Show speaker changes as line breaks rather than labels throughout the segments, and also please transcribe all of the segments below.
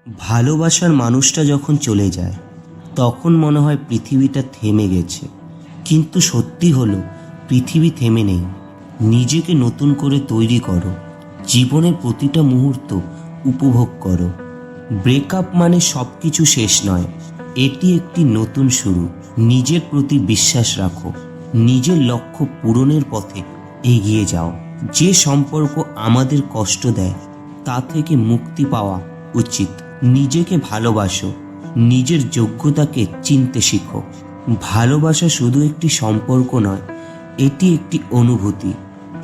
ভালোবাসার মানুষটা যখন চলে যায় তখন মনে হয় পৃথিবীটা থেমে গেছে, কিন্তু সত্যি হলো পৃথিবী থেমে নেই। নিজেকে নতুন করে তৈরি করো, জীবনের প্রতিটা মুহূর্ত উপভোগ করো। ব্রেকআপ মানে সব কিছু শেষ নয়, এটি একটি নতুন শুরু। নিজের প্রতি বিশ্বাস রাখো, নিজের লক্ষ্য পূরণের পথে এগিয়ে যাও। যে সম্পর্ক আমাদের কষ্ট দেয় তা থেকে মুক্তি পাওয়া উচিত। নিজেকে ভালোবাসো, নিজের যোগ্যতাকে চিনতে শিখো। ভালোবাসা শুধু একটি সম্পর্ক নয়, এটি একটি অনুভূতি।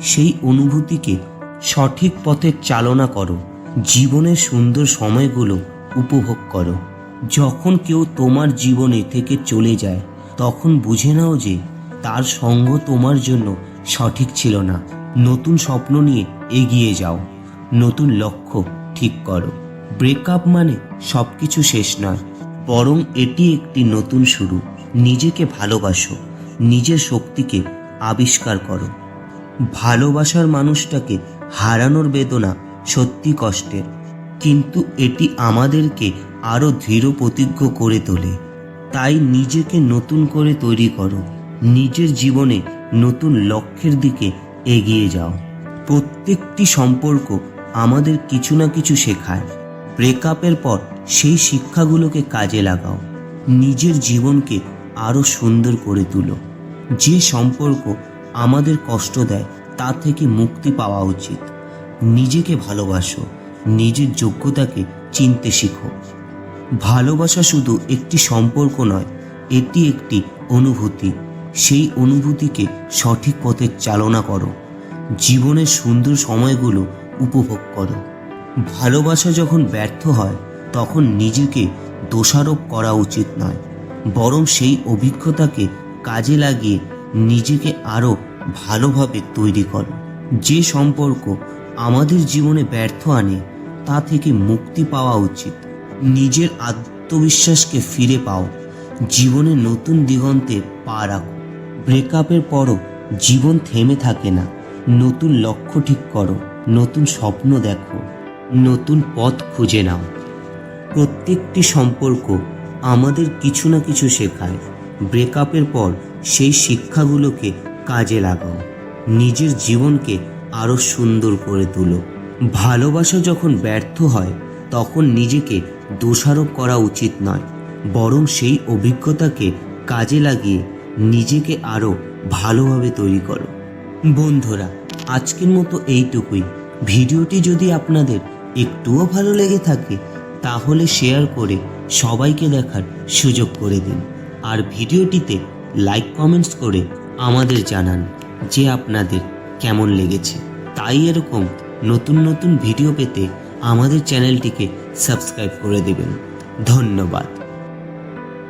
সেই অনুভূতিকে সঠিক পথে চালনা করো, জীবনের সুন্দর সময়গুলো উপভোগ করো। যখন কেউ তোমার জীবনে থেকে চলে যায় তখন বুঝে নাও যে তার সঙ্গ তোমার জন্য সঠিক ছিল না। নতুন স্বপ্ন নিয়ে এগিয়ে যাও, নতুন লক্ষ্য ঠিক করো। ব্রেকআপ মানে সব কিছু শেষ নয়, বরং এটি একটি নতুন শুরু। নিজেকে ভালোবাসো, নিজের শক্তিকে আবিষ্কার করো। ভালোবাসার মানুষটাকে হারানোর বেদনা সত্যি কষ্টের, কিন্তু এটি আমাদেরকে আরও দৃঢ় প্রতিজ্ঞ করে তোলে। তাই নিজেকে নতুন করে তৈরি করো, নিজের জীবনে নতুন লক্ষ্যের দিকে এগিয়ে যাও। প্রত্যেকটি সম্পর্ক আমাদের কিছু না কিছু শেখায়। ব্রেকআপের পর সেই শিক্ষাগুলোকে কাজে লাগাও, নিজের জীবনকে আরও সুন্দর করে তুলো। যে সম্পর্ক আমাদের কষ্ট দেয় তা থেকে মুক্তি পাওয়া উচিত। নিজেকে ভালোবাসো, নিজের যোগ্যতাকে চিনতে শিখো। ভালোবাসা শুধু একটি সম্পর্ক নয়, এটি একটি অনুভূতি। সেই অনুভূতিকে সঠিক পথে চালনা করো, জীবনের সুন্দর সময়গুলো উপভোগ করো। ভালোবাসা যখন ব্যর্থ হয় তখন নিজেকে দোষারোপ করা উচিত নয়, বরং সেই অভিজ্ঞতাকে কাজে লাগিয়ে নিজেকে আরও ভালোভাবে তৈরি করো। যে সম্পর্ক আমাদের জীবনে ব্যর্থ আনে তা থেকে মুক্তি পাওয়া উচিত। নিজের আত্মবিশ্বাসকে ফিরে পাও, জীবনে নতুন দিগন্তে পা রাখো। ব্রেকআপের পরও জীবন থেমে থাকে না। নতুন লক্ষ্য ঠিক করো, নতুন স্বপ্ন দেখো, নতুন পথ খুঁজে নাও। প্রত্যেকটি সম্পর্ক আমাদের কিছু না কিছু শেখায়। ব্রেকআপের পর সেই শিক্ষাগুলোকে কাজে লাগাও, নিজের জীবনকে আরও সুন্দর করে তোলো। ভালোবাসা যখন ব্যর্থ হয় তখন নিজেকে দোষারোপ করা উচিত নয়, বরং সেই অভিজ্ঞতাকে কাজে লাগিয়ে নিজেকে আরও ভালোভাবে তৈরি করো। বন্ধুরা, আজকের মতো এইটুকুই। ভিডিওটি যদি আপনাদের একটুও ভালো লেগে থাকে তাহলে শেয়ার করে সবাইকে দেখার সুযোগ করে দিন। আর ভিডিওটিতে লাইক কমেন্টস করে আমাদের জানান যে আপনাদের কেমন লেগেছে। তাই এরকম নতুন নতুন ভিডিও পেতে আমাদের চ্যানেলটিকে সাবস্ক্রাইব করে দেবেন। ধন্যবাদ।